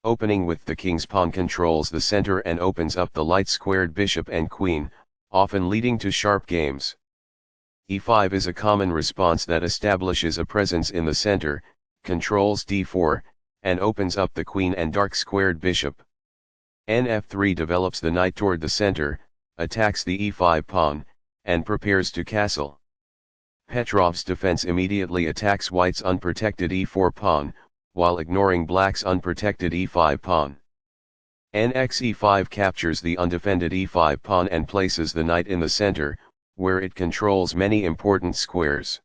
Opening with the king's pawn controls the center and opens up the light-squared bishop and queen, often leading to sharp games. e5 is a common response that establishes a presence in the center, controls d4, and opens up the queen and dark-squared bishop. F3 develops the knight toward the center, attacks the e5 pawn, and prepares to castle. Petrov's defense immediately attacks white's unprotected e4 pawn, while ignoring black's unprotected e5 pawn. E5 captures the undefended e5 pawn and places the knight in the center, where it controls many important squares.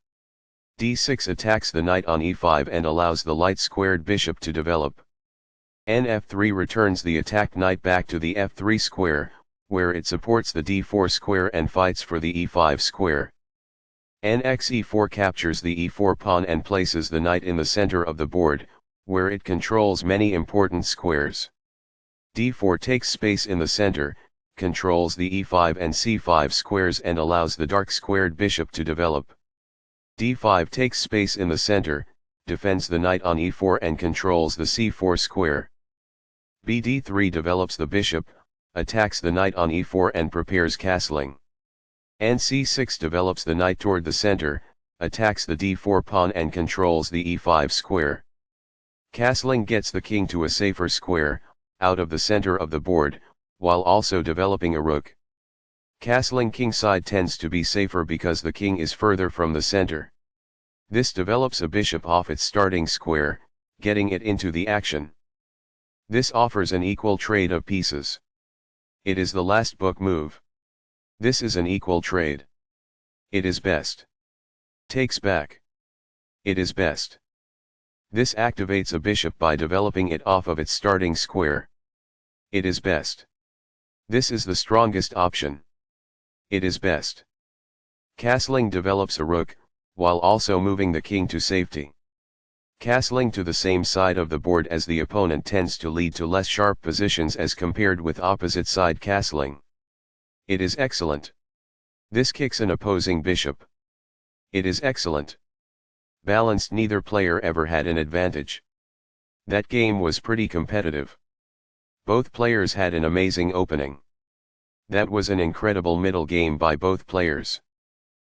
d6 attacks the knight on e5 and allows the light-squared bishop to develop. F3 returns the attacked knight back to the f3 square, where it supports the d4 square and fights for the e5 square. E4 captures the e4 pawn and places the knight in the center of the board, where it controls many important squares. d4 takes space in the center, controls the e5 and c5 squares and allows the dark-squared bishop to develop. d5 takes space in the center, defends the knight on e4 and controls the c4 square. d3 develops the bishop, attacks the knight on e4 and prepares castling. c6 develops the knight toward the center, attacks the d4 pawn and controls the e5 square. Castling gets the king to a safer square, out of the center of the board, while also developing a rook. Castling kingside tends to be safer because the king is further from the center. This develops a bishop off its starting square, getting it into the action. This offers an equal trade of pieces. It is the last book move. This is an equal trade. It is best. Takes back. It is best. This activates a bishop by developing it off of its starting square. It is best. This is the strongest option. It is best. Castling develops a rook, while also moving the king to safety. Castling to the same side of the board as the opponent tends to lead to less sharp positions as compared with opposite side castling. It is excellent. This kicks an opposing bishop. It is excellent. Balanced. Neither player ever had an advantage. That game was pretty competitive. Both players had an amazing opening. That was an incredible middle game by both players.